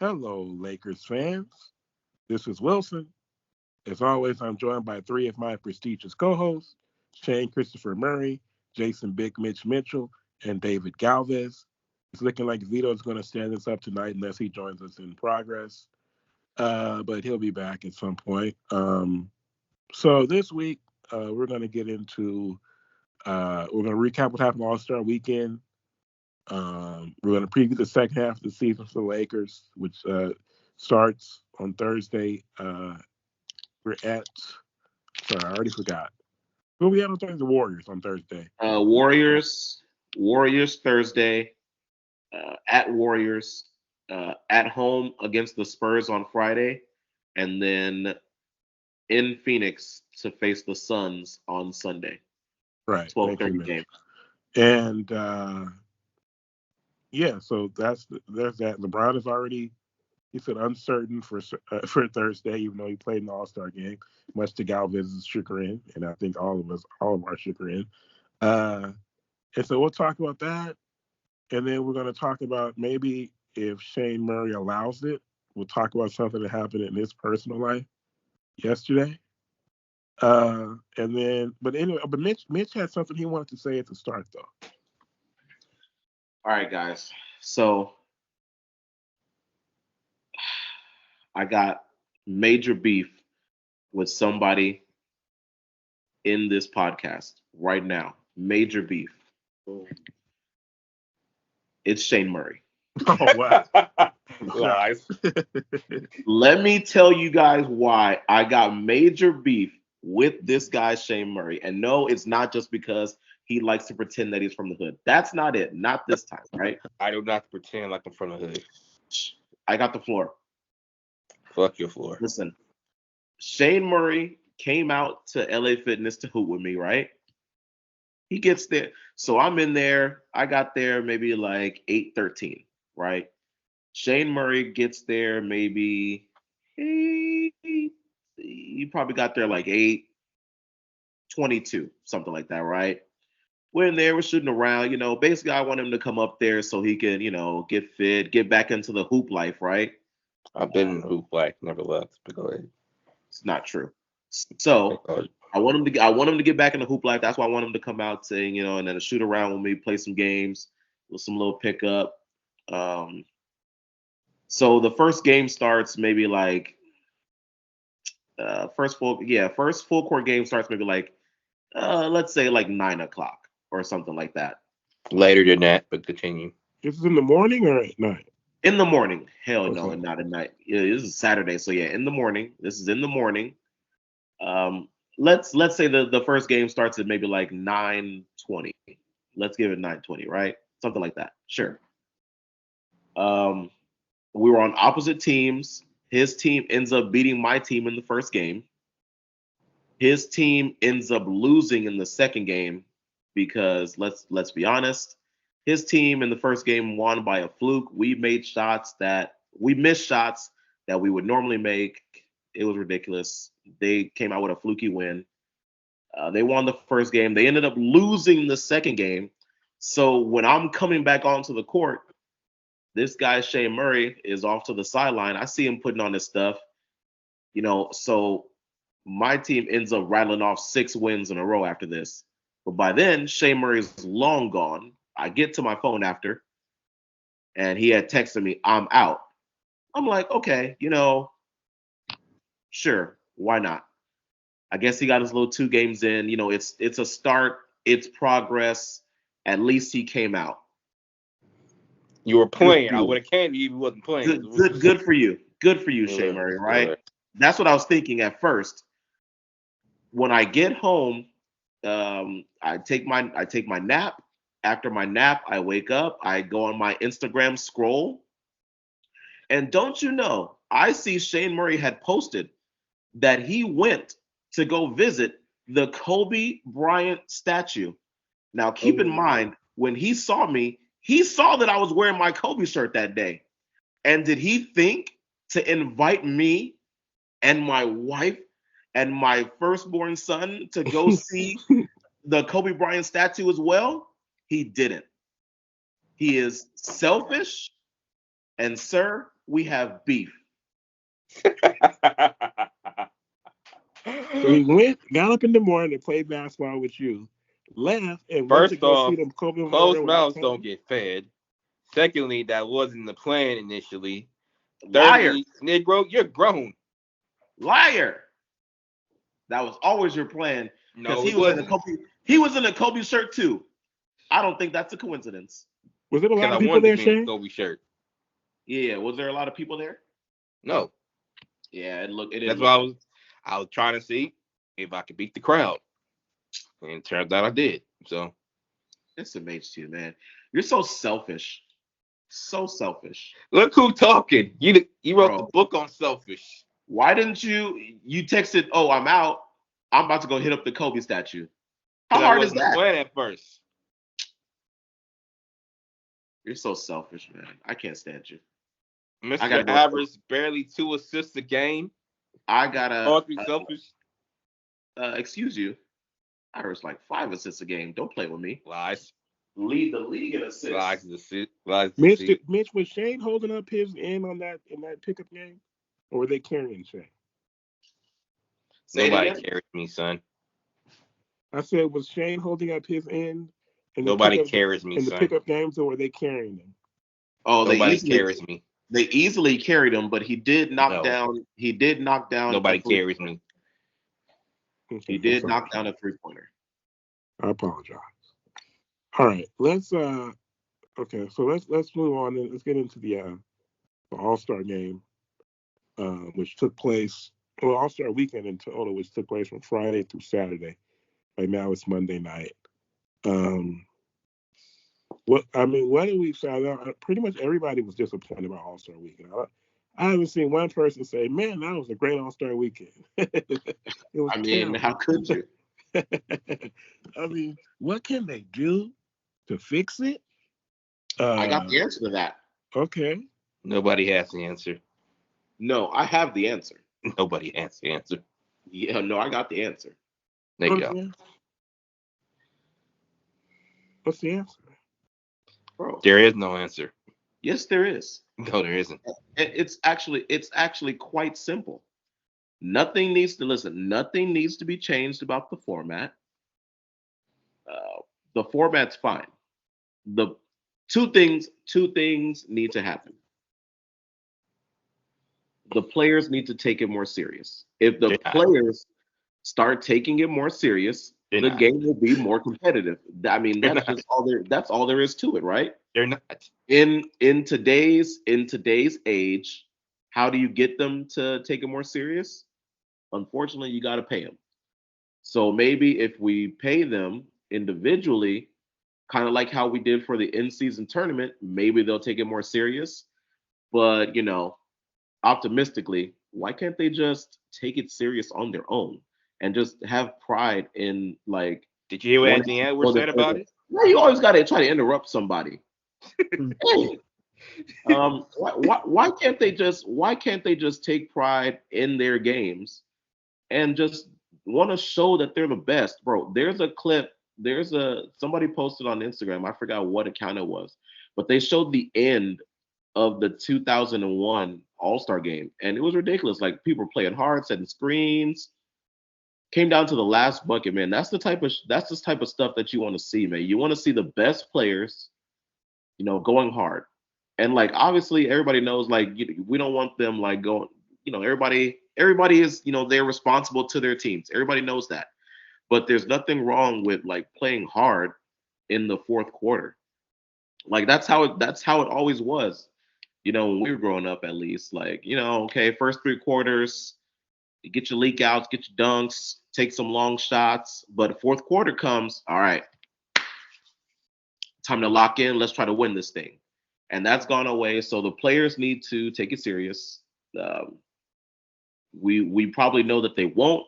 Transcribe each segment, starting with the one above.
Hello, Lakers fans. This is Wilson. As always, I'm joined by three of my prestigious co-hosts, Shane Christopher Murray, Jason Big Mitch Mitchell, and David Galvez. It's looking like Vito is going to stand us up tonight unless he joins us in progress. But he'll be back at some point. So this week, we're going to get into, we're going to recap what happened All-Star Weekend. We're going to preview the second half of the season for the Lakers, which starts on Thursday. We're at, sorry, I already forgot. Who we had on Thursday? The Warriors on Thursday. Warriors Thursday, at Warriors, at home against the Spurs on Friday, and then in Phoenix to face the Suns on Sunday. Right. 12:30 game. And yeah, so there's that. LeBron is already, he said, uncertain for Thursday, even though he played in the All-Star game, much to Galvez's chagrin, and I think all of our chagrin. And so we'll talk about that, and then we're going to talk about maybe if Shane Murray allows it, we'll talk about something that happened in his personal life yesterday. And then, but anyway, but Mitch had something he wanted to say at the start, though. All right, guys. So I got major beef with somebody in this podcast right now. Major beef. It's Shane Murray. Oh, wow. Lies. Let me tell you guys why I got major beef with this guy, Shane Murray. And no, it's not just because he likes to pretend that he's from the hood. That's not it. Not this time, right? I do not pretend like I'm from the hood. I got the floor. Fuck your floor. Listen, Shane Murray came out to LA Fitness to hoop with me, right? He gets there. So I'm in there. I got there maybe like 8:13, right? Shane Murray gets there maybe, he probably got there like 8:22, something like that, right? We're in there, we're shooting around, basically I want him to come up there so he can, get fit, get back into the hoop life, right? I've been in hoop life, never left, but go ahead. It's not true. So I want him to get back in the hoop life. That's why I want him to come out saying, and then shoot around with me, play some games with some little pickup. So the first game starts maybe like first full court game starts maybe like let's say like 9:00 or something like that. Later than that, but continue. This is in the morning or at night? In the morning. Hell no, Okay. not at night. Yeah, this is Saturday, so yeah, in the morning. This is in the morning. Let's say the first game starts at maybe like 9:20. Let's give it 9:20, right? Something like that. Sure. We were on opposite teams. His team ends up beating my team in the first game. His team ends up losing in the second game because let's be honest, his team in the first game won by a fluke. We missed shots that we would normally make. It was ridiculous. They came out with a fluky win. They won the first game. They ended up losing the second game. So when I'm coming back onto the court, this guy, Shane Murray, is off to the sideline. I see him putting on his stuff. So my team ends up rattling off 6 wins in a row after this. But by then, Shane Murray's long gone. I get to my phone after, and he had texted me, "I'm out." I'm like, okay, sure, why not? I guess he got his little 2 games in. It's a start. It's progress. At least he came out. You were playing. I would have canned you if you wasn't playing. Good for you. Good for you, Shane Murray, right? That's what I was thinking at first. When I get home, I take my nap. After my nap, I wake up. I go on my Instagram scroll. And don't you know, I see Shane Murray had posted that he went to go visit the Kobe Bryant statue. Now, keep in mind, when he saw me, he saw that I was wearing my Kobe shirt that day. And did he think to invite me and my wife and my firstborn son to go see the Kobe Bryant statue as well? He didn't. He is selfish. And sir, we have beef. So he got up in the morning and played basketball with you, left, and went to First go see off, them Kobe closed Memorial without mouths telling don't get fed. Secondly, that wasn't the plan initially. Liar. Thirdly, Negro, you're grown. Liar. That was always your plan. Because No, it wasn't. He was in a Kobe shirt too. I don't think that's a coincidence. Was there a Because lot I of people wanted there, to be in a Shane? Kobe shirt. Yeah, was there a lot of people there? No. Yeah, it didn't That's look why like I was trying to see if I could beat the crowd. And it turns out I did. So it's amazing, man. You're so selfish. So selfish. look who talking. You wrote Bro. the book on selfish. Why didn't you texted, oh, I'm out. I'm about to go hit up the Kobe statue. How hard is That wasn't the that? plan at first. You're so selfish, man. I can't stand you. Mr. Average, barely 2 assists a game. I gotta All three selfish. excuse you. I average like 5 assists a game. Don't play with me. Lies. Lead the league in assists. Lies. Mitch, was Shane holding up his end in that pickup game, or were they carrying Shane? Nobody carries me, son. I said, was Shane holding up his end? Nobody carries me, in son. the pickup games, or were they carrying him? Oh, nobody carries me. They easily carried him, but he did knock down. He did knock down. Nobody carries me. Okay, he did knock down a 3-pointer. I apologize. All right, let's move on and let's get into the All-Star game, which took place All-Star weekend in total, which took place from Friday through Saturday. Right now it's Monday night. What do we say? Pretty much everybody was disappointed about All-Star weekend. I haven't seen one person say, "Man, that was a great All-Star weekend." It was terrible. How could you? What can they do to fix it? I got the answer to that. Okay. Nobody has the answer. No, I have the answer. Nobody has the answer. Yeah, no, I got the answer. There you go. What's the answer? Bro. There is no answer. Yes, there is. No, there isn't. It's actually quite simple. Nothing needs to be changed about the format. The format's fine. The two things need to happen. The players need to take it more serious. If the players start taking it more serious, the game will be more competitive. That's all there is to it, right? They're not. In today's age, how do you get them to take it more serious? Unfortunately, you got to pay them. So maybe if we pay them individually, kind of like how we did for the in-season tournament, maybe they'll take it more serious. But, optimistically, why can't they just take it serious on their own and just have pride in, like... Did you hear what Anthony Edwards said about it? Well, you always got to try to interrupt somebody. Hey, why can't they just take pride in their games and just want to show that they're the best, bro? There's a clip. Somebody posted on Instagram. I forgot what account it was, but they showed the end of the 2001 All-Star game, and it was ridiculous. Like, people were playing hard, setting screens. Came down to the last bucket, man. That's the type of stuff that you want to see, man. You want to see the best players, going hard. And, like, obviously everybody knows, like, we don't want them, like, going, everybody is, they're responsible to their teams. Everybody knows that. But there's nothing wrong with, like, playing hard in the fourth quarter. Like, that's how it always was. When we were growing up, at least, like, okay, first 3 quarters, you get your leak outs, get your dunks, take some long shots. But fourth quarter comes, all right, time to lock in. Let's try to win this thing. And that's gone away. So the players need to take it serious. We probably know that they won't.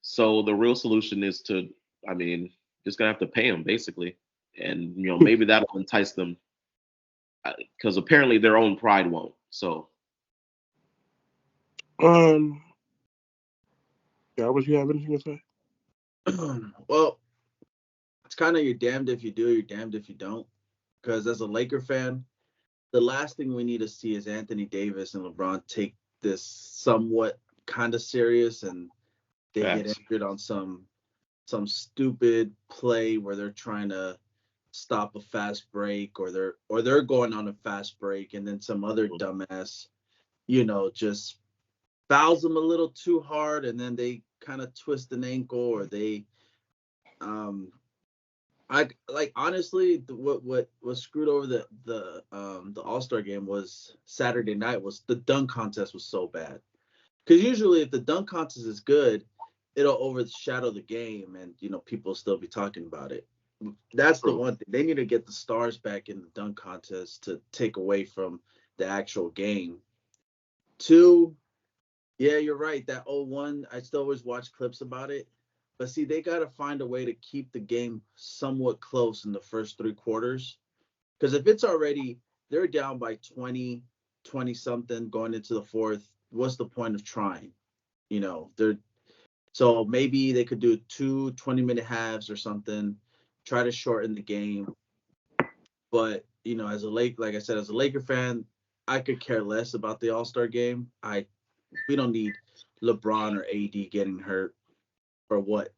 So the real solution is just gonna have to pay them, basically. And, maybe that'll entice them, because apparently their own pride won't. So. Albert, you have anything to say? Well, it's kind of you're damned if you do, you're damned if you don't. Because as a Laker fan, the last thing we need to see is Anthony Davis and LeBron take this somewhat kind of serious, and they get Facts. injured on some stupid play where they're trying to stop a fast break, or they're going on a fast break, and then some other dumbass, just fouls them a little too hard, and then they kind of twist an ankle, or they I like honestly what was screwed over the All-Star game was Saturday night was the dunk contest was so bad. Because usually if the dunk contest is good, it'll overshadow the game, and people will still be talking about it. That's the one thing. They need to get the stars back in the dunk contest to take away from the actual game. Two, yeah, you're right. That 0-1, I still always watch clips about it. But see, they got to find a way to keep the game somewhat close in the first three quarters. Because if it's already, they're down by 20 something going into the fourth, what's the point of trying? So maybe they could do 2 20-minute halves or something, try to shorten the game. But, as like I said, as a Laker fan, I could care less about the All-Star game. We don't need LeBron or AD getting hurt or what,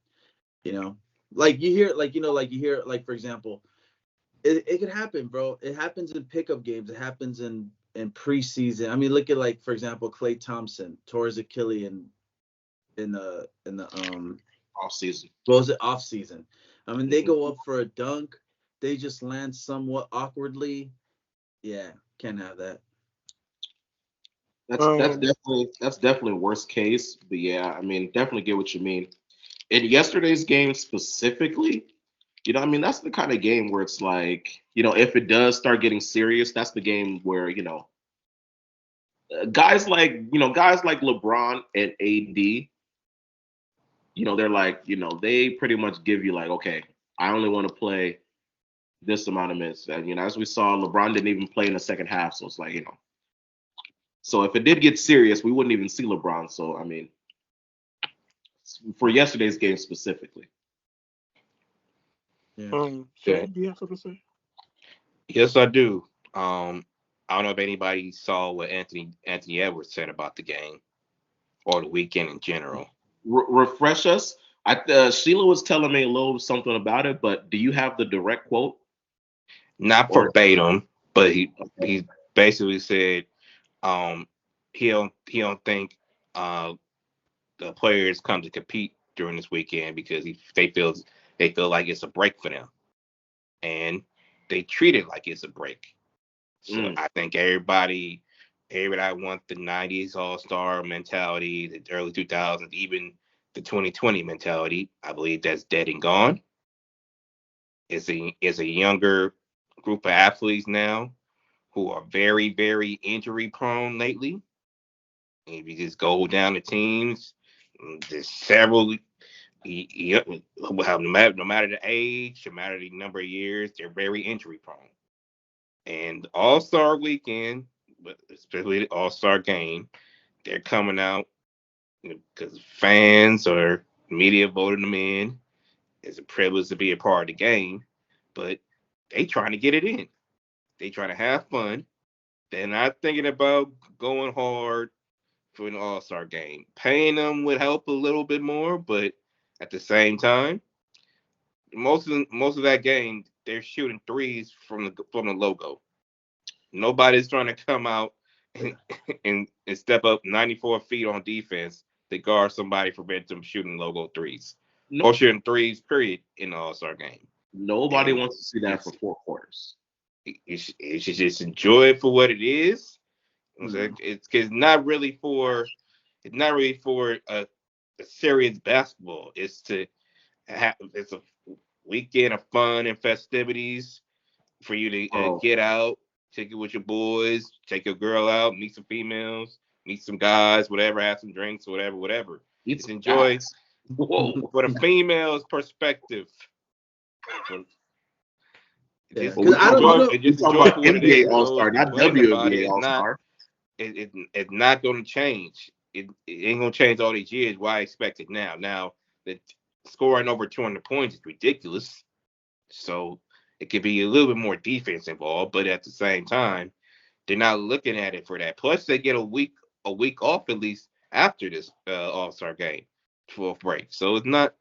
like you hear, for example, it could happen, bro. It happens in pickup games. It happens in preseason. I mean, look at for example, Klay Thompson tore his Achilles in the off season. What was it? Off season. I mean, they go up for a dunk, they just land somewhat awkwardly. Yeah, can't have that. That's definitely worst case. But yeah, I mean, definitely get what you mean. In yesterday's game specifically, that's the kind of game where it's like, if it does start getting serious, that's the game where, guys like LeBron and AD, they're like, they pretty much give you like, okay, I only want to play this amount of minutes. And, as we saw, LeBron didn't even play in the second half. So it's like, so if it did get serious, we wouldn't even see LeBron. So, I mean, for yesterday's game specifically. Yeah. Shane, do you have something to say? Yes, I do. I don't know if anybody saw what Anthony Edwards said about the game or the weekend in general. Refresh us. Sheila was telling me a little something about it, but do you have the direct quote? Not verbatim, but he basically said he don't think the players come to compete during this weekend because they feel like it's a break for them, and they treat it like it's a break. So I think everybody wants the 90s All-Star mentality, the early 2000s, even the 2020 mentality. I believe that's dead and gone. It's a younger group of athletes now who are very, very injury prone lately. If you just go down the teams, there's several. No matter the age, no matter the number of years, they're very injury prone. And All-Star weekend, but especially the All-Star game, they're coming out because fans or media voted them in. It's a privilege to be a part of the game, but they trying to get it in. They trying to have fun. They're not thinking about going hard for an All-Star game. Paying them would help a little bit more, but at the same time, most of that game, they're shooting threes from the logo. Nobody's trying to come out and step up 94 feet on defense to guard somebody, prevent them shooting logo threes. Or shooting threes, period, in the All-Star game. Nobody wants to see that for 4 quarters. You should just enjoy it for what it is. It's not really for a serious basketball. It's a weekend of fun and festivities for you to get out, take it with your boys, take your girl out, meet some females, meet some guys, whatever, have some drinks, whatever. Just enjoy. Whoa, for the females' perspective. Just enjoy for what it is. All-Star, not WNBA All-Star. It's not going to change. It ain't going to change all these years. Why expect it now? Now, the scoring over 200 points is ridiculous. So it could be a little bit more defense involved, but at the same time, They're not looking at it for that. Plus, they get a week off at least after this All-Star game for a break. So it's not.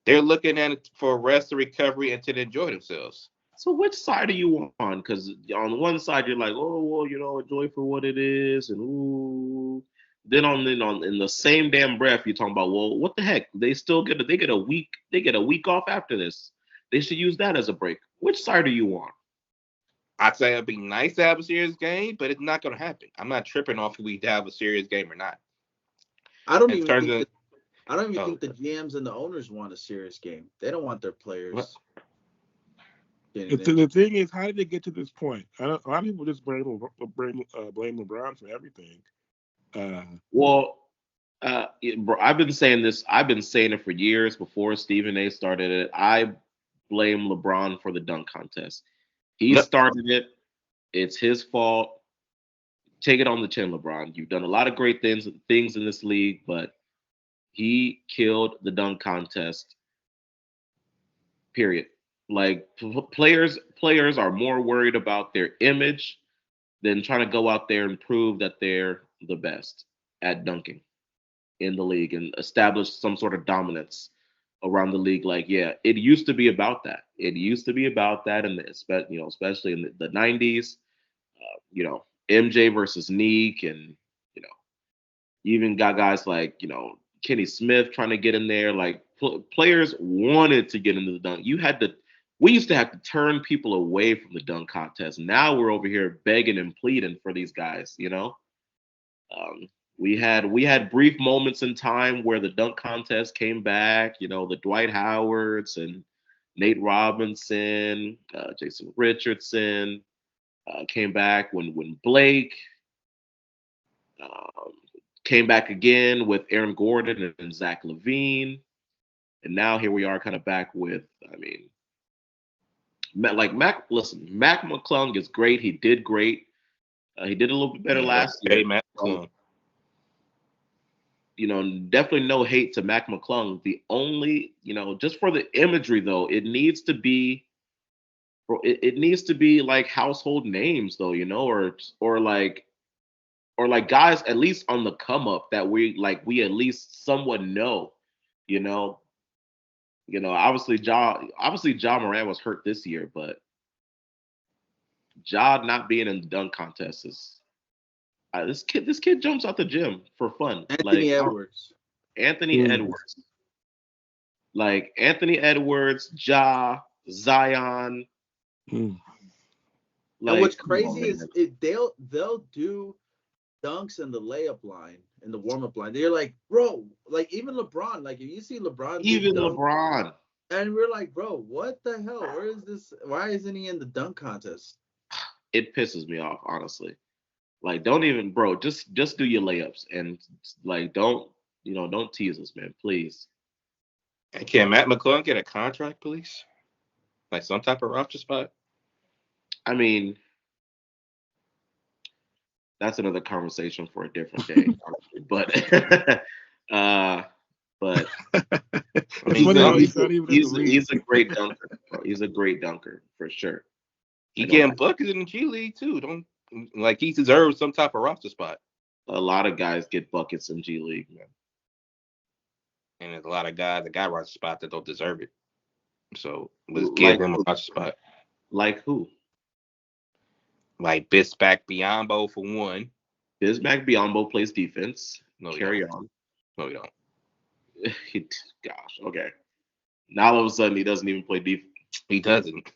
They're looking at it for rest and recovery and to enjoy themselves. So which side are you on? Because on one side you're like, oh well, enjoy for what it is, and ooh. Then in the same damn breath you're talking about, well, what the heck? They still get a week off after this. They should use that as a break. Which side are you on? I'd say it'd be nice to have a serious game, but it's not going to happen. I'm not tripping off if we have a serious game or not. I don't even think the GMs and the owners want a serious game. They don't want their players. The thing is, how did they get to this point? A lot of people just blame LeBron for everything. I've been saying this. I've been saying it for years before Stephen A. started it. I blame LeBron for the dunk contest. He started it. It's his fault. Take it on the chin, LeBron. You've done a lot of great things in this league, but he killed the dunk contest. Period. Like players are more worried about their image than trying to go out there and prove that they're the best at dunking in the league and establish some sort of dominance around the league. Like, yeah, it used to be about that. It used to be about that, and especially in the 90s. MJ versus Neek, and you even got guys like Kenny Smith trying to get in there. Like players wanted to get into the dunk. We used to have to turn people away from the dunk contest. Now we're over here begging and pleading for these guys. We had brief moments in time where the dunk contest came back. The Dwight Howards and Nate Robinson, Jason Richardson came back when Blake came back again with Aaron Gordon and Zach LaVine, and now here we are, kind of back with. Mac McClung is great. He did great. He did a little bit better last year. Hey, Mac McClung. Definitely no hate to Mac McClung. The only, just for the imagery though, it needs to be like household names though, or like guys at least on the come up that we at least somewhat know, obviously Ja Morant was hurt this year, but Ja not being in the dunk contest is this kid jumps out the gym for fun. Anthony Edwards. Like Anthony Edwards, Ja, Zion. And what's crazy is they'll do dunks in the layup line, in the warm-up line. They're like, bro, like even LeBron, like if you see LeBron, LeBron, and we're like, bro, what the hell? Where is this? Why isn't he in the dunk contest? It pisses me off, honestly. Like, don't even, bro, just do your layups and like don't tease us, man, please. And can Matt McClung get a contract, please? Like some type of roster spot? I mean, that's another conversation for a different day, honestly. But he's a great dunker. Bro. He's a great dunker for sure. He getting buckets in the G League too. He deserves some type of roster spot. A lot of guys get buckets in G League, man. And there's a lot of guys that got roster spot that don't deserve it. So let's give him a roster spot. Like who? Like Bismack Biyombo for one. Bismack Biyombo plays defense. No, Carry on. No, he don't. Gosh, okay. Now all of a sudden he doesn't even play defense. He doesn't.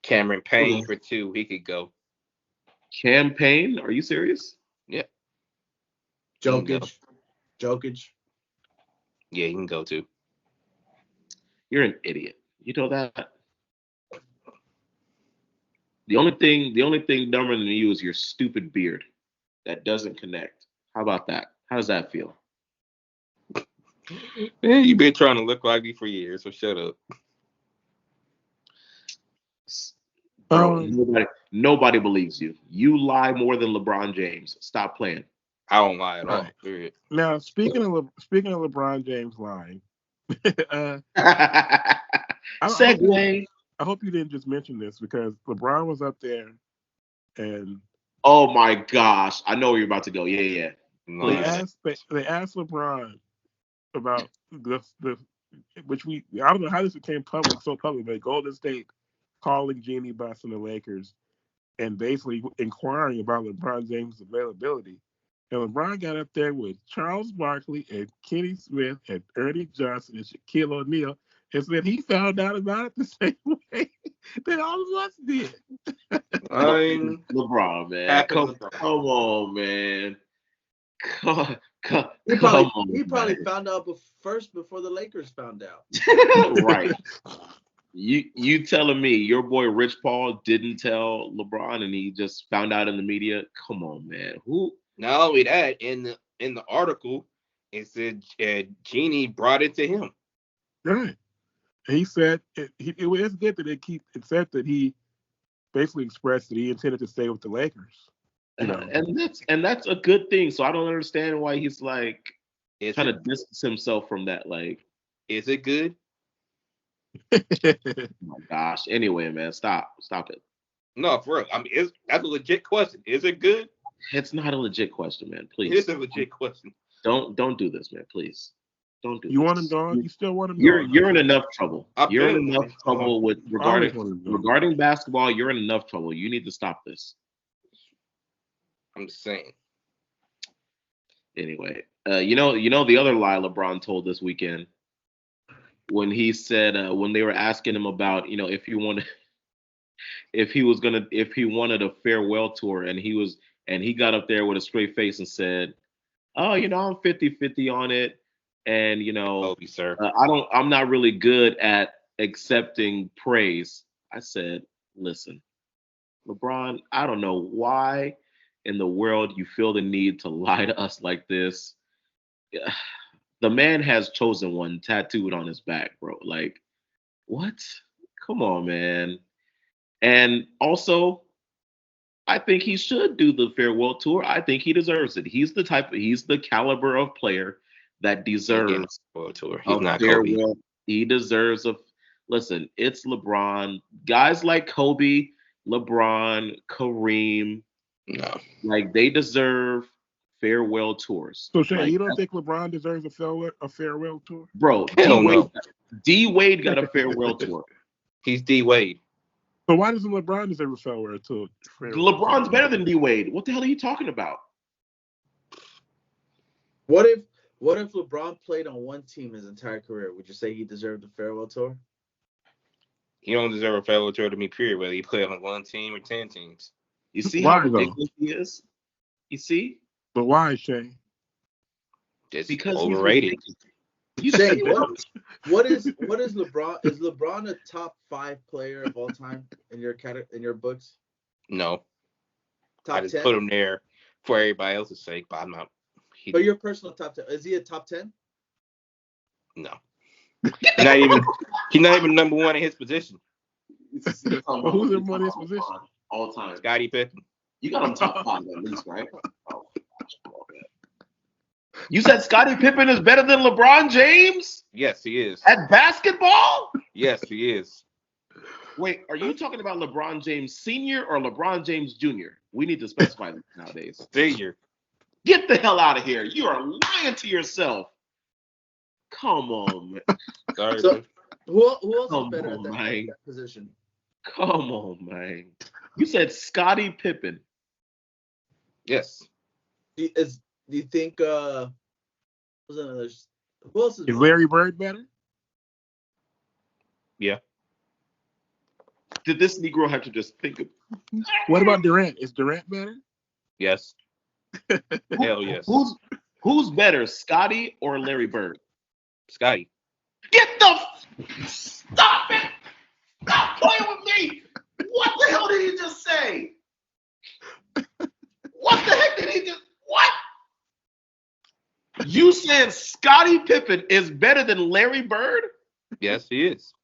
Cameron Payne for two. He could go. Cam Payne? Are you serious? Yeah. Jokic. Yeah, he can go too. You're an idiot. You know that? The only thing dumber than you is your stupid beard that doesn't connect. How about that? How does that feel? Man, you've been trying to look like me for years, so shut up. Bro, nobody believes you. You lie more than LeBron James. Stop playing. I don't lie at all. Period. Now, speaking of LeBron James lying, segue. I hope you didn't just mention this because LeBron was up there and oh my gosh, I know where you're about to go. Yeah. they asked LeBron about the which I don't know how this became so public, but Golden State calling Jeanie Buss and the Lakers and basically inquiring about LeBron James' availability. And LeBron got up there with Charles Barkley and Kenny Smith and Ernie Johnson and Shaquille O'Neal and said he found out about it the same way that all of us did. LeBron, man. Come on, man. He probably found out first before the Lakers found out. Right. You telling me your boy Rich Paul didn't tell LeBron and he just found out in the media? Come on, man. Who? Not only that, in the article, it said Jeanie brought it to him. Right. He said it was good that it said that he basically expressed that he intended to stay with the Lakers. You know? And that's a good thing. So I don't understand why he's like trying to distance himself from that. Like, is it good? Oh my gosh. Anyway, man, stop it. No, for real. I mean, that's a legit question. Is it good? It's not a legit question, man. Please. It's a legit question. Don't do this, man. Please. Don't do you this. want him gone? You still want him gone? You're in enough trouble. You're in enough trouble with regarding basketball. You're in enough trouble. You need to stop this. I'm just saying. Anyway, you know the other lie LeBron told this weekend when he said when they were asking him about if he wanted a farewell tour and he got up there with a straight face and said, oh, I'm 50-50 on it. And, sir. I'm not really good at accepting praise. I said, listen, LeBron, I don't know why in the world you feel the need to lie to us like this. The man has chosen one tattooed on his back, bro. Like, what? Come on, man. And also, I think he should do the farewell tour. I think he deserves it. He's the caliber of player that deserves a tour. He's not Kobe. He deserves listen, it's LeBron. Guys like Kobe, LeBron, Kareem, no. Like they deserve farewell tours. So Shane, you don't think LeBron deserves a farewell tour? Bro, D Wade got a farewell tour. He's D Wade. So why doesn't LeBron deserve a farewell tour? LeBron's better than D Wade. What the hell are you talking about? What if LeBron played on one team his entire career? Would you say he deserved a farewell tour? He don't deserve a farewell tour to me, period, whether he played on one team or 10 teams. You see how ridiculous he is? You see? But why, Shane? Just because overrated. You say what is LeBron? Is LeBron a top 5 player of all time in your books? No. Top I just 10? put him there for everybody else's sake, but I'm not. But your personal top 10, is he a top 10? No. He's not even number one in his position. Who's number one in his position? All time. Scottie Pippen. You got him top 5 at least, right? Oh, gosh, come on, man. You said Scottie Pippen is better than LeBron James? Yes, he is. At basketball? Yes, he is. Wait, are you talking about LeBron James Sr. or LeBron James Jr.? We need to specify this nowadays. Senior. Get the hell out of here. You are lying to yourself. Come on, man. Sorry, so, who else is better at that position? Come on, man. You said Scottie Pippen. Yes. Do you think who else is Larry Bird better? Yeah. Did this Negro have to just think of What about Durant? Is Durant better? Yes. Hell yes. Who's better, Scottie or Larry Bird? Scottie. Stop it! Stop playing with me! What the hell did he just say? What the heck did he just? What? You said Scottie Pippen is better than Larry Bird? Yes, he is.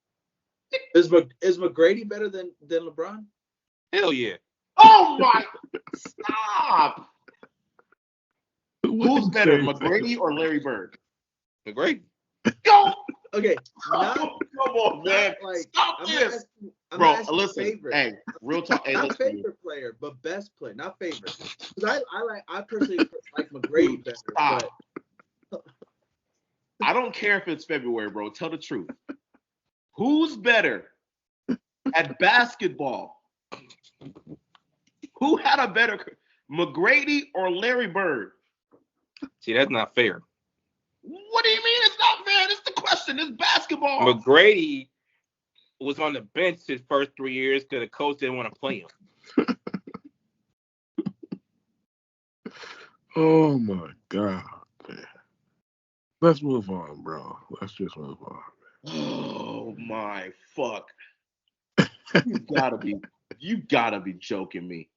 Is McGrady better than LeBron? Hell yeah. Oh my! Stop! Who's better, McGrady or Larry Bird? McGrady. Go! Okay. Come on, man. Like, Stop this. Bro, not asking listen. favorite. Hey, real talk. Hey, Not listen. favorite player, but best player, not favorite. Because I personally like McGrady better. Stop. But I don't care if it's February, bro. Tell the truth. Who's better at basketball? Who had a better McGrady or Larry Bird? See, that's not fair. What do you mean it's not fair? It's the question. It's basketball. McGrady was on the bench his first 3 years because the coach didn't want to play him. Oh my God, man. Let's move on, bro. Let's just move on. Oh my fuck. You gotta be joking me.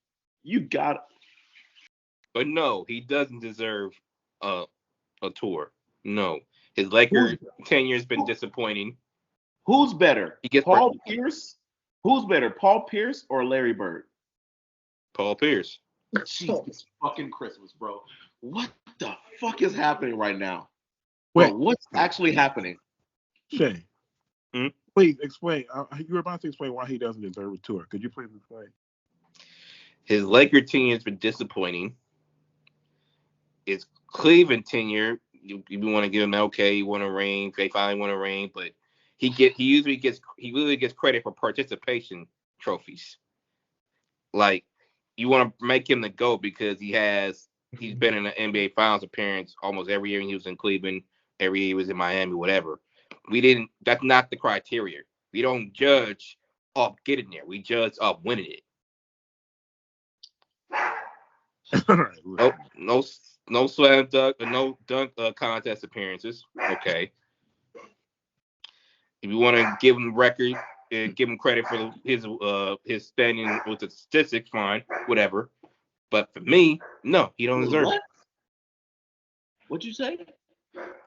But no, he doesn't deserve a tour. His Laker tenure has been disappointing. Who's better? He gets Paul Pierce? Who's better, Paul Pierce or Larry Bird? Paul Pierce. Jesus fucking Christmas, bro. What the fuck is happening right now? Wait, Bro, what's actually happening? Shay, please explain. You were about to explain why he doesn't deserve a tour. Could you please explain? His Laker tenure has been disappointing. His Cleveland tenure, you want to give him okay, he won a ring, they finally won a ring, but he really gets credit for participation trophies. Like, you want to make him the GOAT because he's been in the NBA Finals appearance almost every year he was in Cleveland, every year he was in Miami, whatever. That's not the criteria. We don't judge off getting there. We judge off winning it. Right, No slam dunk, no dunk contest appearances. Okay. If you want to give him record, give him credit for his standing with the statistics, fine, whatever. But for me, no, he don't deserve it. What'd you say?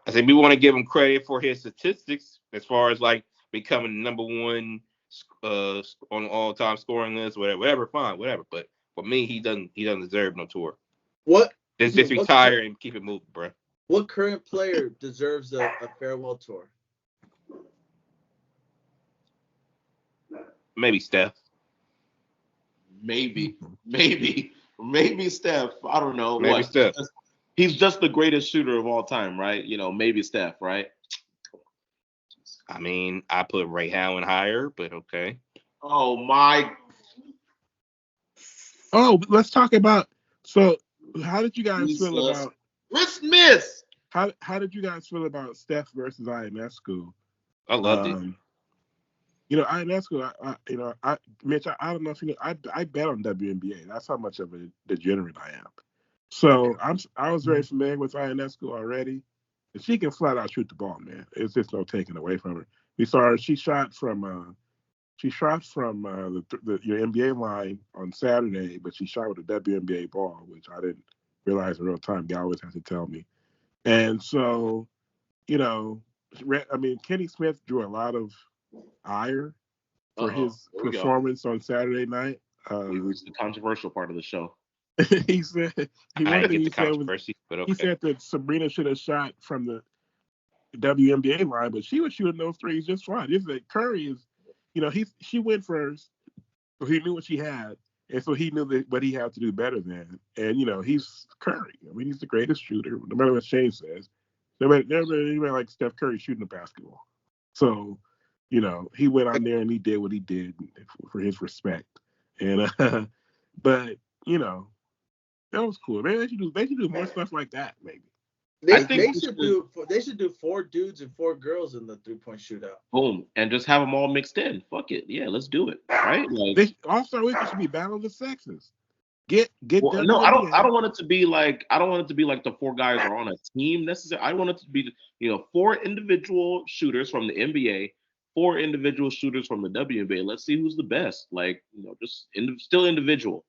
I said we want to give him credit for his statistics as far as like becoming number one on all-time scoring list, whatever, fine, whatever. But for me, he doesn't deserve no tour. what? Just retire and keep it moving, bro. What current player deserves a farewell tour? Maybe Steph. Maybe Steph. I don't know. Maybe Steph. He's just the greatest shooter of all time, right? Maybe Steph, right? I mean, I put Ray Allen higher, but okay. Oh my. Oh, let's talk about. So, how did you guys feel about? Let's miss. How did you guys feel about Steph versus Ionescu? I loved it. Ionescu, Mitch, I don't know if you know, I bet on WNBA. That's how much of a degenerate I am. So I was very familiar with Ionescu already, and she can flat out shoot the ball, man. It's just no taking away from her. We saw her. She shot from the NBA line on Saturday, but she shot with a WNBA ball, which I didn't realize in real time. They always have to tell me. And so, Kenny Smith drew a lot of ire for his performance on Saturday night. We reached the controversial part of the show. He said I didn't get the controversy, but okay. He said that Sabrina should have shot from the WNBA line, but she was shooting those threes just fine. Just that Curry is, she went first, so he knew what she had, and so he knew what he had to do better than. And he's Curry. I mean, he's the greatest shooter, no matter what Shane says. Never anybody like Steph Curry shooting the basketball. So, he went on there and he did what he did for his respect. And but that was cool. Maybe they should do more stuff like that. Maybe they should do 4 dudes and 4 girls in the 3-point shootout. Boom, and just have them all mixed in. Fuck it, yeah, let's do it. Right? All-Star Weekend should be Battle of the Sexes. Get. Well, no, I don't want it to be like the 4 guys are on a team necessarily. I want it to be 4 individual shooters from the NBA, 4 individual shooters from the WNBA. Let's see who's the best. Still individual.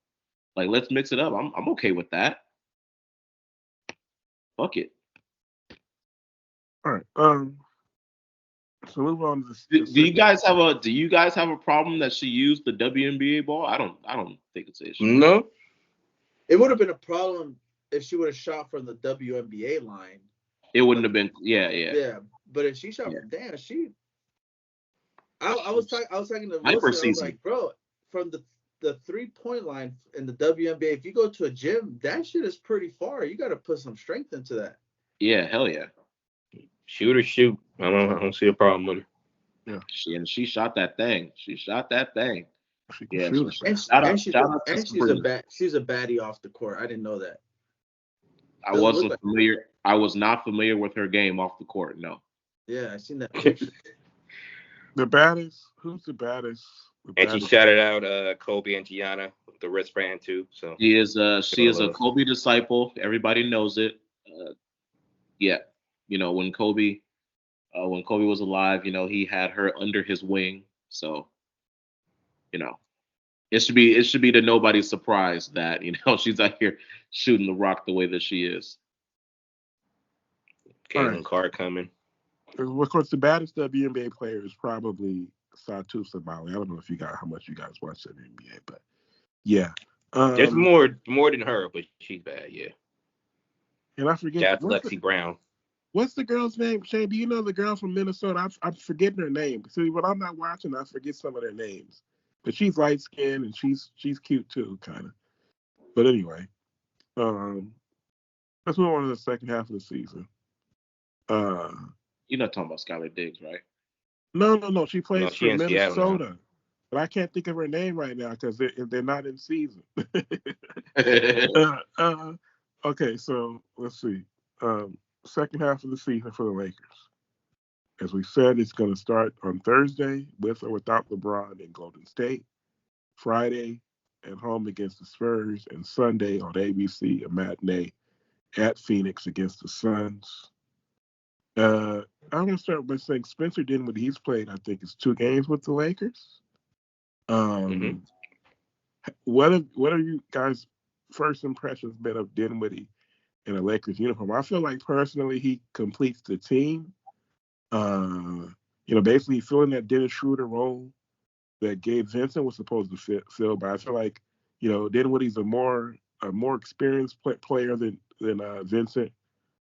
Let's mix it up. I'm okay with that. Fuck it. All right. So move on to this. Do you guys have a problem that she used the WNBA ball? I don't think it's an issue. No. It would have been a problem if she would have shot from the WNBA line. It wouldn't have been. Yeah. Yeah, but if she shot from she. I was talking to Hyper Wilson. I was season. like, bro, from the 3-point line in the WNBA, if you go to a gym, that shit is pretty far. You got to put some strength into that. Yeah, hell yeah. Shoot or shoot. I don't see a problem with it. Yeah. She shot that thing. She shot that thing. She can Yeah. shoot it. She's a baddie off the court. I didn't know that. I wasn't familiar. I was not familiar with her game off the court. No. Yeah, I seen that picture. The baddest? Who's the baddest? And she shouted out Kobe and Gianna, the wristband too. So she is a Kobe disciple. Everybody knows it. Yeah, when Kobe was alive, he had her under his wing. So, it should be to nobody's surprise that she's out here shooting the rock the way that she is. Caitlin Carr coming. Of course, the baddest WNBA player is probably Satu Sabali. I don't know how much you guys watch the NBA, but yeah. There's more than her, but she's bad, yeah. And I forget. That's Lexi Brown. What's the girl's name? Shane, do you know the girl from Minnesota? I'm forgetting her name. See, when I'm not watching, I forget some of their names. But she's light skinned and she's cute too, kind of. But anyway, let's move on to the second half of the season. You're not talking about Skylar Diggs, right? No. She plays for Minnesota. But I can't think of her name right now because they're not in season. Okay, so let's see. Second half of the season for the Lakers. As we said, it's going to start on Thursday with or without LeBron in Golden State. Friday at home against the Spurs, and Sunday on ABC, a matinee at Phoenix against the Suns. I'm going to start by saying Spencer Dinwiddie, he's played, I think, it's 2 games with the Lakers. What are you guys' first impressions been of Dinwiddie in a Lakers uniform? I feel like personally he completes the team. Basically filling that Dennis Schroeder role that Gabe Vincent was supposed to fill. But I feel like, Dinwiddie's a more experienced player than Vincent,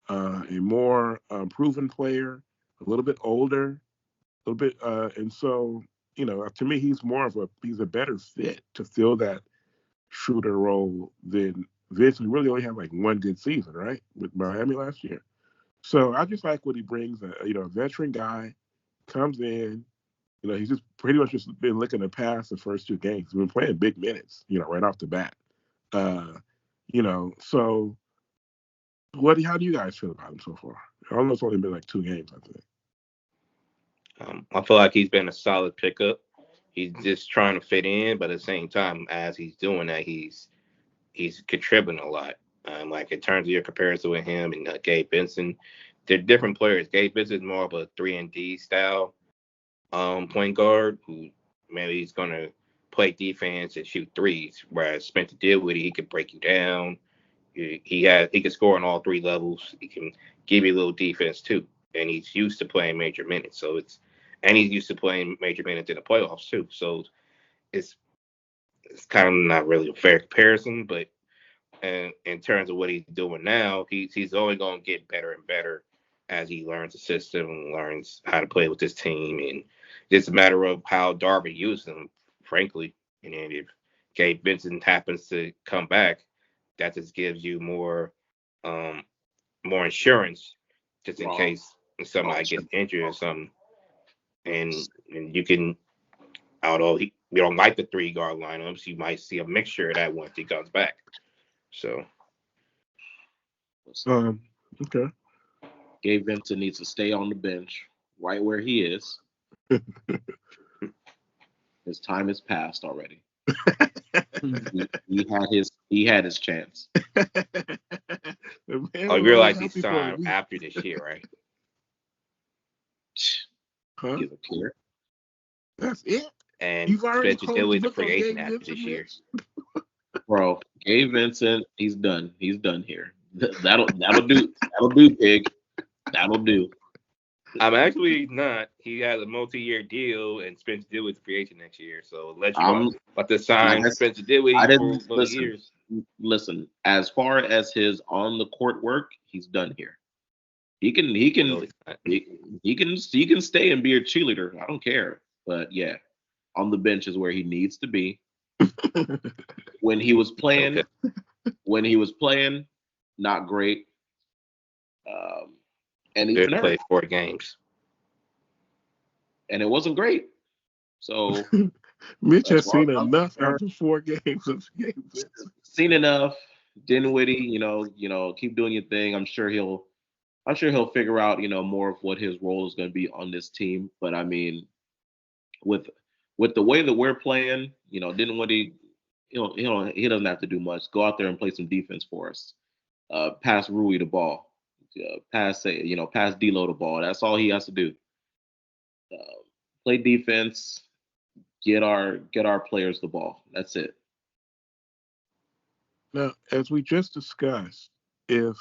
a more proven player, a little bit older, a little bit, and so to me he's a better fit to fill that Schroeder role than Vincent. Really only had like one good season, right, with Miami last year. So I just like what he brings. A veteran guy comes in. He's just pretty much just been looking to pass the first 2 games. He's been playing big minutes, right off the bat. So how do you guys feel about him so far? I don't know, it's only been like 2 games, I think. I feel like he's been a solid pickup. He's just trying to fit in, but at the same time, as he's doing that, he's contributing a lot. Like in terms of your comparison with him and Gabe Vincent, they're different players. Gabe Vincent is more of a 3-and-D style point guard who maybe he's gonna play defense and shoot threes. Whereas Spencer Dinwiddie, he can break you down. He can score on all 3 levels. He can give you a little defense too, and he's used to playing major minutes. So he's used to playing major minutes in the playoffs too. So it's kind of not really a fair comparison, but. And in terms of what he's doing now, he's only going to get better and better as he learns the system and learns how to play with this team. And it's a matter of how Darvin uses him, frankly. And if Gabe Vincent happens to come back, that just gives you more insurance just in case somebody gets injured or something. And you can, although we don't like the 3-guard lineups, you might see a mixture of that once he comes back. So, okay. Gabe Vincent needs to stay on the bench right where he is. His time has passed already. he had his chance. I realize he's signed after this year, right? Huh? Give a care. That's it. And Spencer Dinwiddie's a free agent after this year. Bro, Gabe Vincent, he's done. He's done here. That'll do. That'll do, pig. That'll do. I'm actually not. He has a multi-year deal, and Spencer Dinwiddie's a free agent next year. So let you about to sign Spencer Dinwiddie for years. Listen, as far as his on the court work, he's done here. He can stay and be a cheerleader. I don't care. But yeah, on the bench is where he needs to be. When he was playing, not great. And he's They been hurt, played 4 games. and it wasn't great. So Mitch that's has why seen enough after 4 games of games. seen enough. Dinwiddie, keep doing your thing. I'm sure he'll figure out, more of what his role is going to be on this team. But I mean, with the way that we're playing, Dinwiddie, he doesn't have to do much. Go out there and play some defense for us. Pass Rui the ball. Pass D'Lo the ball. That's all he has to do. Play defense. Get our players the ball. That's it. Now, as we just discussed, if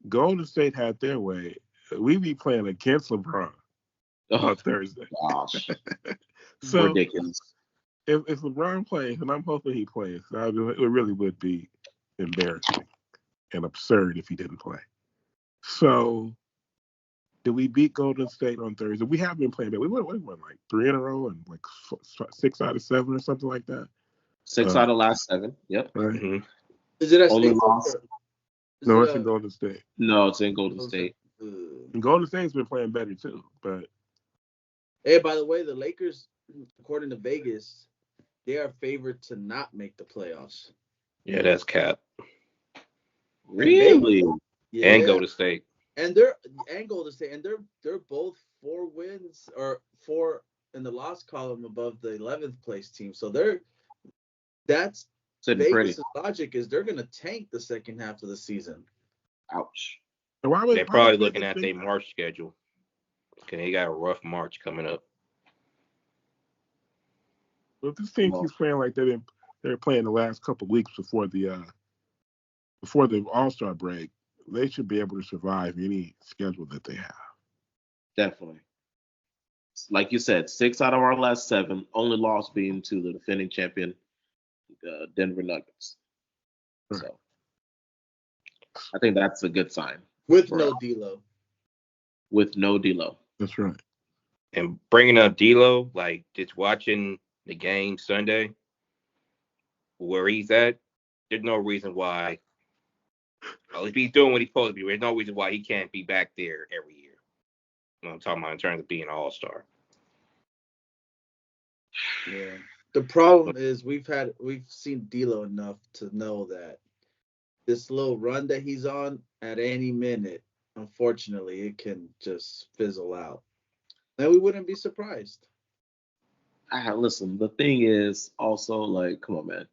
Golden State had their way, we'd be playing against LeBron on Thursday. Gosh, So ridiculous. if LeBron plays, and I'm hoping he plays, it really would be embarrassing and absurd if he didn't play. So, did we beat Golden State on Thursday? We have been playing, but we won like 3 in a row and like 6 out of 7 or something like that. 6 out of the last 7. Yep. Right? Mm-hmm. Is it a Only state? loss. No, it's in Golden State. No, it's in Golden State. And Golden State's been playing better too, but Hey, by the way, the Lakers, according to Vegas, they are favored to not make the playoffs. Yeah, that's cap. Really? Yeah. And Golden State. And Golden State, and they're both 4 wins or 4 in the loss column above the 11th place team. So that's Sitting pretty. Vegas' logic is they're gonna tank the second half of the season. Ouch. They're probably looking at their March schedule. Okay, they got a rough March coming up. Well, if this team keeps playing like they're playing the last couple of weeks before the All-Star break, they should be able to survive any schedule that they have. Definitely. Like you said, 6 out of our last 7, only loss being to the defending champion, Denver Nuggets. Right. So I think that's a good sign. With no D'Lo. With no D'Lo. That's right. And bringing up D'Lo, like just watching the game Sunday, where he's at, there's no reason why. If he's doing what he's supposed to be, there's no reason why he can't be back there every year. You know what I'm talking about in terms of being an all-star. Yeah. The problem is we've seen D'Lo enough to know that this little run that he's on at any minute, unfortunately, it can just fizzle out. And we wouldn't be surprised. Listen, the thing is also like, come on, man.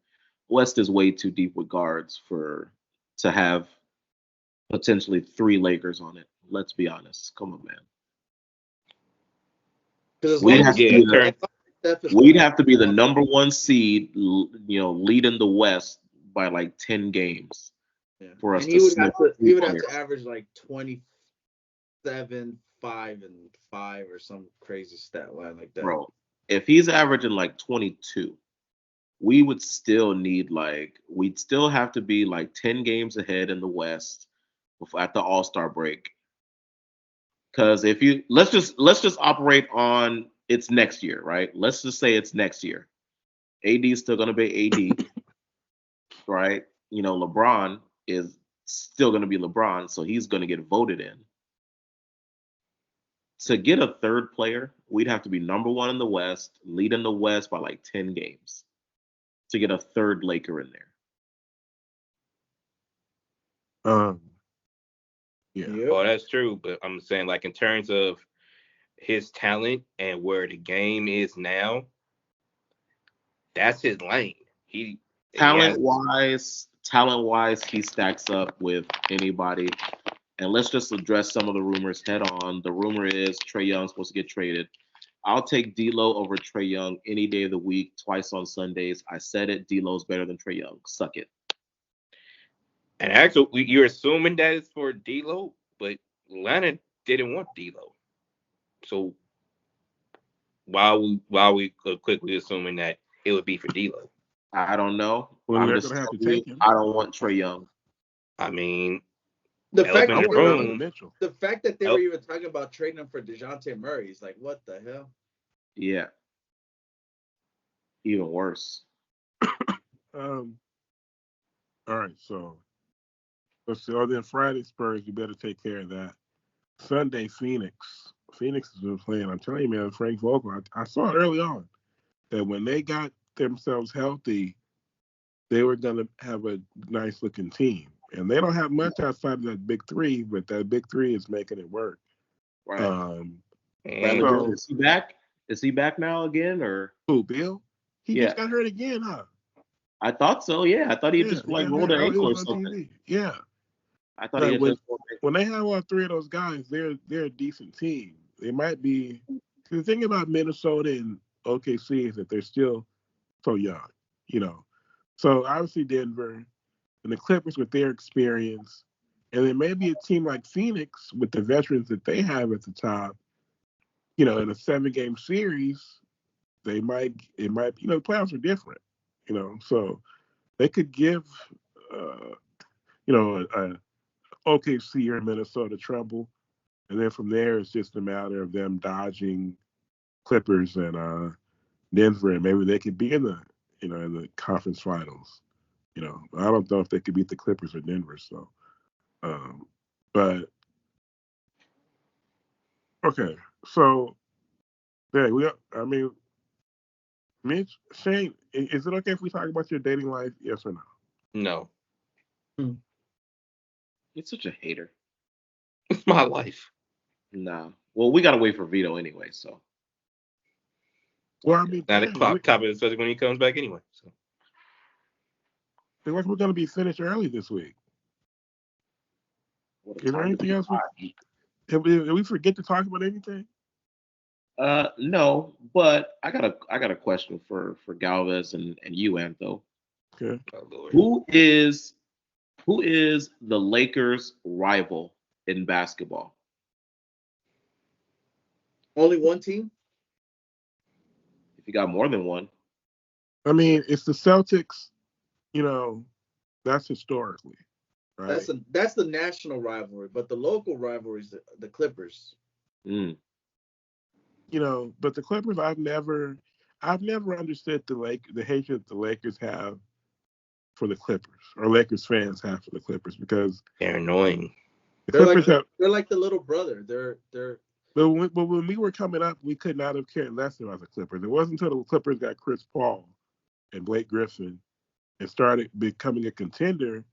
West is way too deep with guards to have potentially 3 Lakers on it. Let's be honest. Come on, man. We'd have to be the number 1 seed, leading the West by like 10 games for us. And he would have to average like 27, 5, and 5 or some crazy stat line like that. Bro, if he's averaging like 22, we'd still have to be like 10 games ahead in the West at the All-Star break. Because let's just operate on it's next year, right? Let's just say it's next year. AD is still gonna be AD, right? LeBron is still gonna be LeBron, so he's gonna get voted in. To get a third player, we'd have to be number 1 in the West, leading the West by like 10 games to get a third Laker in there. Yeah. Oh, that's true. But I'm saying, like, in terms of his talent and where the game is now, that's his lane. Talent wise, he stacks up with anybody. And let's just address some of the rumors head on. The rumor is Trae Young's supposed to get traded. I'll take D'Lo over Trae Young any day of the week, twice on Sundays. I said it. D'Lo's better than Trae Young. Suck it. And actually, you're assuming that it's for D'Lo, but Atlanta didn't want D'Lo. So why we quickly assuming that it would be for D'Lo? I don't know. Well, I'm just telling you, I don't want Trae Young. I mean, the fact that they were even talking about trading him for DeJounte Murray is like, what the hell? Yeah. Even worse. All right, so let's see. Oh, then Friday Spurs, you better take care of that. Sunday Phoenix. Phoenix has been playing. I'm telling you, man, Frank Vogel. I saw it early on that when they got themselves healthy, they were going to have a nice looking team. And they don't have much outside of that big three, but that big three is making it work. Right. And So, Is he back? Is he back now again, or who, Bill? He yeah? just got hurt again, huh? I thought so. Yeah, I thought he Yeah, just he like got rolled hurt. an Oh, it ankle or was on something. TV. Yeah. I thought he But had just rolled an ankle. when they have all three of those guys, they're a decent team. They might be. The thing about Minnesota and OKC is that they're still so young, you know. So obviously Denver and the Clippers with their experience, and then maybe a team like Phoenix with the veterans that they have at the top, you know, in a 7-game series, it might, you know, the playoffs are different, you know, so they could give, you know, a OKC or Minnesota trouble, and then from there it's just a matter of them dodging Clippers and Denver, and maybe they could be in the, you know, in the conference finals. You know, I don't know if they could beat the Clippers or Denver. So, but okay. So, yeah, I mean, Mitch, Shane, is it okay if we talk about your dating life? Yes or no? no, He's such a hater. it's my life. Nah. Well, we gotta wait for Vito anyway. So Well, I mean, Now the dang, top of the subject when he comes back anyway. So we're going to be finished early this week. what a Is there time to anything be else? alive. Did we forget to talk about anything? No, but I got a question for Galvez and you, Antho. Okay. oh Lord. Who is the Lakers' rival in basketball? Only one team? If you got more than one, I mean, it's the Celtics. You know, that's historically, right? That's the national rivalry, but the local rivalry is the Clippers. mm, You know, but the Clippers, I've never understood the hatred the Lakers have for the Clippers, or Lakers fans have for the Clippers, because They're annoying. the They're Clippers have. they're like the little brother. They're But when we were coming up, we could not have cared less about the Clippers. It wasn't until the Clippers got Chris Paul and Blake Griffin and started becoming a contender,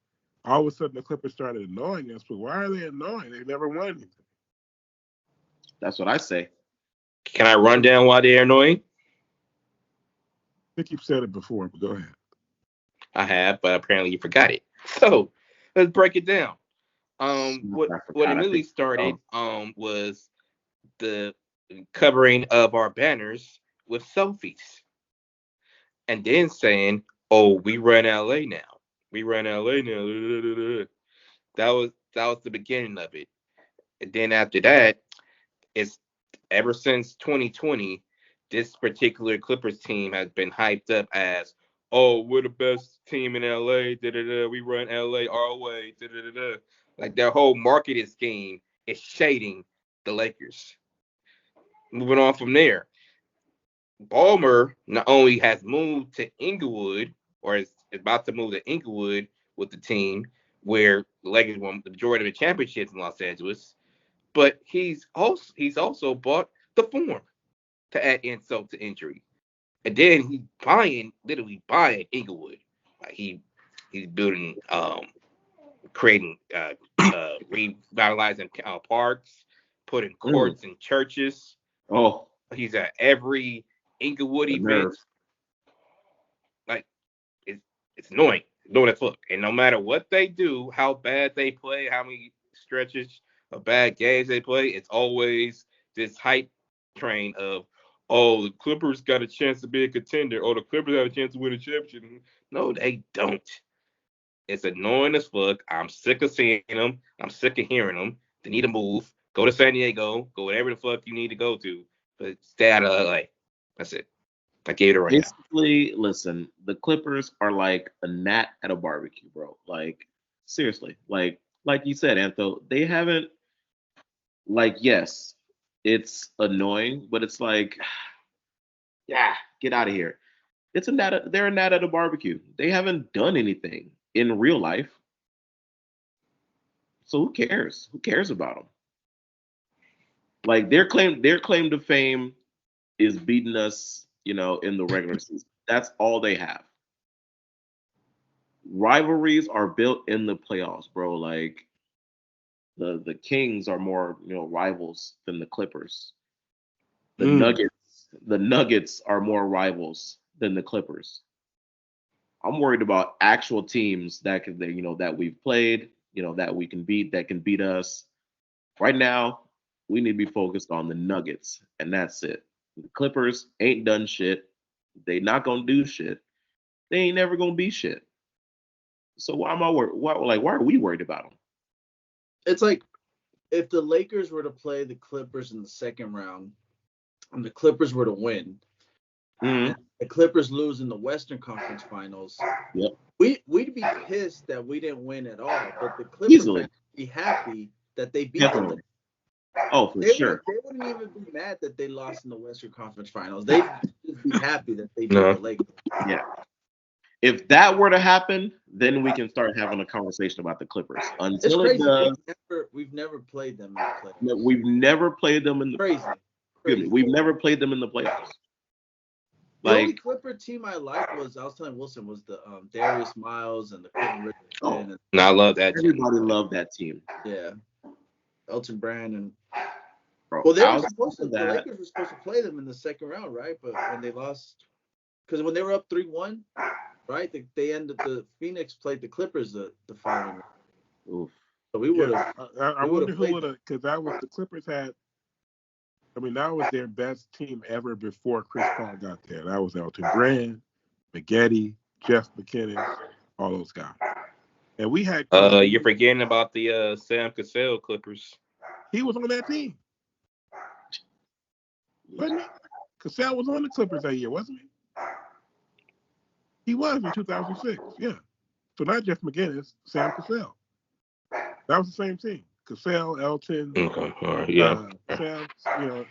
all of a sudden the Clippers started annoying us. But why are they annoying? They never won anything. that's what I say. Can I run down why they're annoying? I think you've said it before, but go ahead. I have, but apparently you forgot it. So let's break it down. What I forgot. I immediately think started was the covering of our banners with selfies, and then saying, "Oh, we run LA now. We run LA now." That was the beginning of it, and then after that, it's ever since 2020, this particular Clippers team has been hyped up as, "Oh, we're the best team in LA. Da da da. We run LA our way. Da da da da." Like their whole marketing scheme is shading the Lakers. Moving on from there, Ballmer not only has moved to Inglewood, or is about to move to Inglewood with the team, where the Lakers won the majority of the championships in Los Angeles, but he's also bought the Forum to add insult to injury, and then he's literally buying Inglewood. Like he's building, creating, revitalizing parks, putting Mm. courts in churches. Oh, He's at every Inglewood the event. nerve. Like it's annoying as fuck. And no matter what they do, how bad they play, how many stretches of bad games they play, it's always this hype train of, oh, the Clippers got a chance to be a contender, or the Clippers have a chance to win a championship. No, they don't. It's annoying as fuck. I'm sick of seeing them. I'm sick of hearing them. They need to move. Go to San Diego. Go whatever the fuck you need to go to. But stay out of LA. That's it. I gave it a rundown. Basically, listen, the Clippers are like a gnat at a barbecue, bro. Like seriously, like you said, Antho, they haven't like yes, it's annoying, but it's like, yeah, get out of here. They're a gnat at a barbecue. They haven't done anything in real life. So who cares? Who cares about them? Like their claim to fame is beating us, in the regular season. That's all they have. Rivalries are built in the playoffs, bro. Like the Kings are more, rivals than the Clippers. The Nuggets are more rivals than the Clippers. I'm worried about actual teams that that we've played, that we can beat, that can beat us. Right now, we need to be focused on the Nuggets, and that's it. The Clippers ain't done shit. They not gonna do shit. They ain't never gonna be shit. So why am I worried? Why are we worried about them? It's like if the Lakers were to play the Clippers in the second round, and the Clippers were to win, and the Clippers lose in the Western Conference Finals, yep. we'd be pissed that we didn't win at all. But the Clippers would be happy that they beat them. Oh, for sure. They wouldn't even be mad that they lost in the Western Conference Finals. They'd just be happy that they beat the Lakers. Yeah. If that were to happen, then we can start having a conversation about the Clippers. Until it's crazy. It does, we've never played them in the playoffs. No, we've never played them in the crazy. Excuse me, we've never played them in the playoffs. The only Clipper team I liked was telling Wilson was the Darius Miles and the Quentin Richardson. I love that team. Everybody loved that team. Yeah. Elton Brand and Bro, well, the Lakers were supposed to play them in the second round, right? But when they lost, because when they were up 3-1, right? They ended the Phoenix played the Clippers the following round. Oof. So we would have. I wonder who would have, because that was the Clippers had. I mean, that was their best team ever before Chris Paul got there. That was Elton Brand, McGetty, Jeff McKinnon, all those guys. And we had. You're forgetting about the Sam Cassell Clippers. He was on that team. Wasn't he? Cassell was on the Clippers that year, wasn't he? He was in 2006, yeah. So not Jeff McGinnis, Sam Cassell. That was the same team. Cassell, Elton, okay. All right. Yeah. Sam,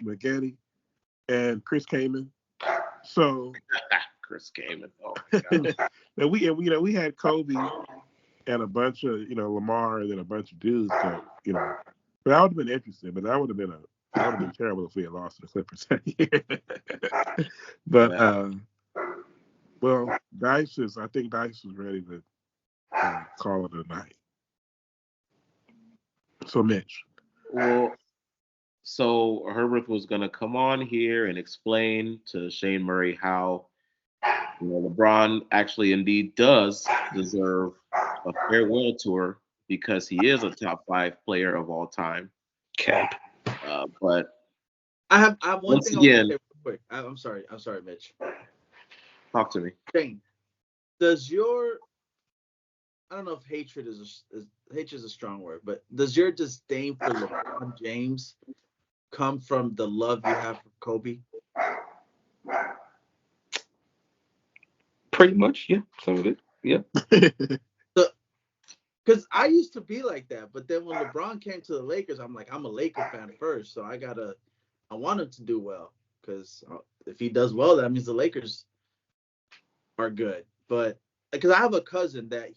McGetty, and Chris Kaman. So Chris Kaman. Oh my God. and we had Kobe and a bunch of Lamar and then a bunch of dudes that but that would have been interesting. But that would have been terrible if we had lost to the Clippers that year. But well, I think Dice is ready to call it a night. So Mitch. Well, so Herbert was going to come on here and explain to Shane Murray how LeBron actually indeed does deserve a farewell tour because he is a top 5 player of all time. Cap. But I have one once thing again. Real quick. I'm sorry, Mitch. Talk to me. Shane, does your I don't know if hatred is a strong word, but does your disdain for LeBron James come from the love you have for Kobe? Pretty much, yeah. Some of it, yeah. Because I used to be like that, but then when LeBron came to the Lakers, I'm like, I'm a Laker fan first, so I want him to do well, because if he does well, that means the Lakers are good. But because I have a cousin that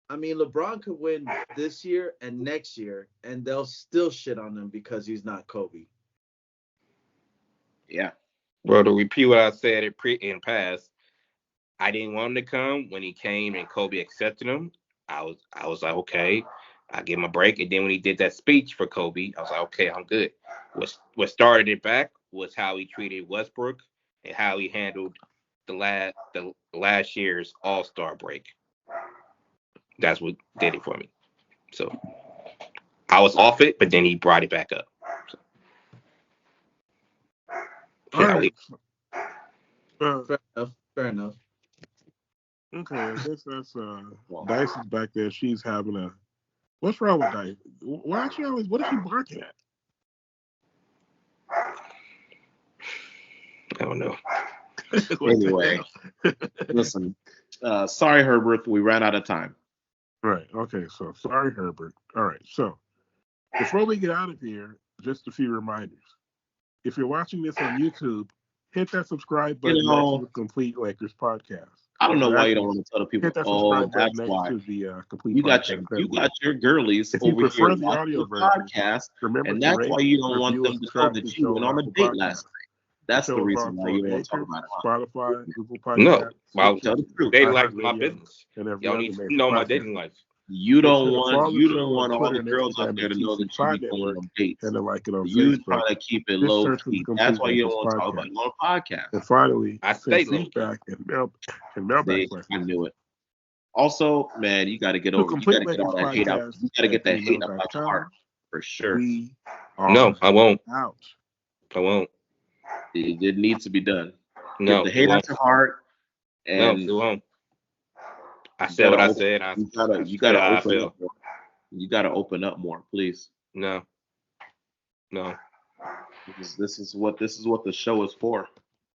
LeBron could win this year and next year, and they'll still shit on him because he's not Kobe. Yeah. Well, to repeat what I said in past, I didn't want him to come. When he came and Kobe accepted him, I was like, okay, I'll give him a break. And then when he did that speech for Kobe, I was like, okay, I'm good. What started it back was how he treated Westbrook and how he handled the last year's All-Star break. That's what did it for me. So I was off it, but then he brought it back up. So. All right. Fair enough. Okay, I guess that's Dice is back there. She's having a. What's wrong with Dice? Why is she always? What is she barking at? I don't know. Anyway, listen. Sorry, Herbert. We ran out of time. Right. Okay. So sorry, Herbert. All right. So before we get out of here, just a few reminders. If you're watching this on YouTube, hit that subscribe button next to the Complete Lakers podcast. I don't know why you don't want to tell the people. Hit that Oh, subscribe button that's next why. to the Complete You got podcast. your girlies If you over here prefer the watching audio the version, podcast, remember and to that's rate, why you don't want review, them to know subscribe to that the you show went on on a Apple date Podcasts. last night. That's the reason why you don't Anchor, talk about it. Huh? Spotify, Google Podcasts. No, well, Tell the truth. dating life is my iHeartRadio, business. and every Y'all other need to major know my podcast. dating life. You don't Make sure to follow the show want on all Twitter the and girls out Instagram there at to know that you TC be Pod going Network, on dates. and to like it on You Facebook. trying to keep it Just low search for the key. Complete That's why you don't Lakers want to talk about podcast. it on a podcast. And finally, I send stay low. feedback and mailback See, questions. I knew it. Also, man, you got to get The over. You got Complete to get all Lakers that hate out. podcast You got to get at that hate out your gmail.com. heart for sure. We are No, I won't. out. I won't. It needs to be done. No, Get the it hate won't. out your heart. No, And it won't. I said what I said. You gotta open up more. You gotta open up more, please. No. This is what the show is for.